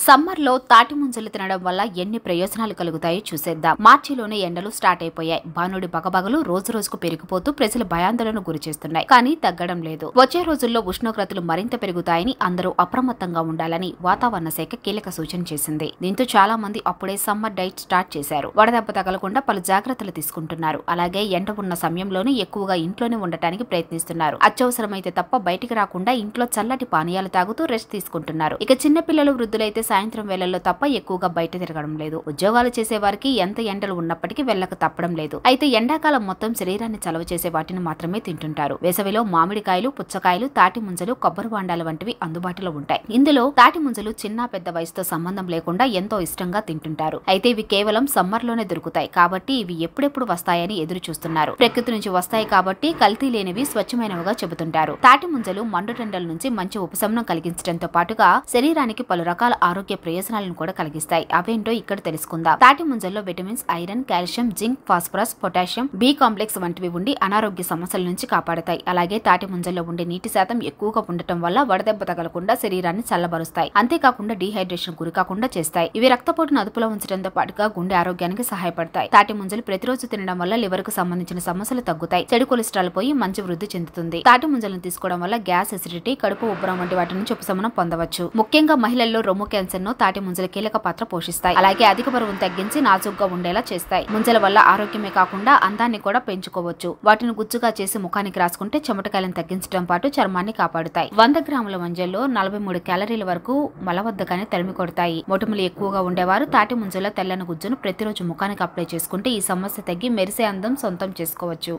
Summer లో తాటి ముంజలు తినడం వల్ల ఎన్ని ప్రయోజనాలు కలుగుతాయో చూసేద్దాం. మార్చిలోనే ఎండలు స్టార్ట్ అయిపోయాయి. భానుడి బగబగలు రోజు రోజుకు పెరిగిపోతూ ప్రజలు భయాందోళనకు గురి చేస్తున్నాయి. కానీ తగ్గడం లేదు. వచ్చే రోజుల్లో ఉష్ణోగ్రతలు మరింత పెరుగుతాయని అందరూ అప్రమత్తంగా ఉండాలని వాతావరణ శాఖ కీలక సూచన చేసింది. దీంతో చాలా మంది అప్పుడే సమ్మర్ డైట్ స్టార్ట్ చేశారు. వడదెబ్బ తగలకుండా పలు జాగ్రత్తలు తీసుకుంటున్నారు. అలాగే ఎండ ఉన్న సమయంలోనే ఎక్కువగా ఇంట్లోనే ఉండటానికి ప్రయత్నిస్తున్నారు. అత్యవసరమైతే తప్ప బయటికి రాకుండా ఇంట్లో చల్లటి పానీయాలు తాగుతూ రెస్ట్ తీసుకుంటున్నారు. ఇక చిన్న పిల్లలు వృద్ధులైతే సాయంత్రం వేళల్లో తప్ప ఎక్కువగా బయట తిరగడం లేదు. ఉద్యోగాలు చేసే వారికి ఎంత ఎండలు ఉన్నప్పటికీ వెళ్ళక తప్పడం లేదు. అయితే ఎండాకాలం మొత్తం శరీరాన్ని చలవ చేసే వాటిని మాత్రమే తింటుంటారు. వేసవిలో మామిడికాయలు, పుచ్చకాయలు, తాటి ముంజలు, కొబ్బరి బాండాలు వంటివి అందుబాటులో ఉంటాయి. ఇందులో తాటి ముంజలు చిన్న పెద్ద వయసుతో సంబంధం లేకుండా ఎంతో ఇష్టంగా తింటుంటారు. అయితే ఇవి కేవలం సమ్మర్ లోనే దొరుకుతాయి కాబట్టి ఇవి ఎప్పుడెప్పుడు వస్తాయని ఎదురు చూస్తున్నారు. ప్రకృతి నుంచి వస్తాయి కాబట్టి కల్తీ లేనివి, స్వచ్ఛమైనవిగా చెబుతుంటారు. తాటి ముంజలు మండుటెండల నుంచి మంచి ఉపశమనం కలిగించడంతో పాటుగా శరీరానికి పలు రకాల ఆరోగ్య ప్రయోజనాలను కూడా కలిగిస్తాయి. అవేంటో ఇక్కడ తెలుసుకుందాం. తాటి ముంజల్లో vitamins, iron, calcium, zinc, phosphorus, potassium, B complex వంటివి ఉండి అనారోగ్య సమస్యల నుంచి కాపాడతాయి. అలాగే తాటి ముంజల్లో ఉండే నీటి శాతం ఎక్కువగా ఉండటం వల్ల వడదెబ్బ తగలకుండా శరీరాన్ని చల్లబరుస్తాయి. అంతేకాకుండా డీహైడ్రేషన్ గురికాకుండా చేస్తాయి. ఇవి రక్తపోటును అదుపులో ఉంచడంతో పాటుగా గుండె ఆరోగ్యానికి సహాయపడతాయి. తాటి ముంజలు ప్రతిరోజు తినడం వల్ల లివర్ కు సంబంధించిన సమస్యలు తగ్గుతాయి. చెడు కొలెస్ట్రాల్ పోయి మంచి వృద్ధి చెందుతుంది. తాటి ముంజలను తీసుకోవడం వల్ల గ్యాస్, ఎసిడిటీ, కడుపు ఉబ్బరం వంటి వాటి నుంచి ఉపశమనం పొందవచ్చు. ముఖ్యంగా మహిళల్లో రొమ్ము క్యాన్సర్ ను తాటి ముంజలు కీలక పాత్ర పోషిస్తాయి. అలాగే అధిక బరువును తగ్గించి నాజుగ్గా ఉండేలా చేస్తాయి. ముంజల వల్ల ఆరోగ్యమే కాకుండా అందాన్ని కూడా పెంచుకోవచ్చు. వాటిని గుజ్జుగా చేసి ముఖానికి రాసుకుంటే చెమటకాయలను తగ్గించడం పాటు చర్మాన్ని కాపాడుతాయి. 100 గ్రాముల ముంజల్లో 43 క్యాలరీల వరకు మలబద్ధకాన్ని తరిమి కొడతాయి. మొటిమలు ఎక్కువగా ఉండేవారు తాటి ముంజల తెల్లని గుజ్జును ప్రతిరోజు ముఖానికి అప్లై చేసుకుంటే ఈ సమస్య తగ్గి మెరిసే అందం సొంతం చేసుకోవచ్చు.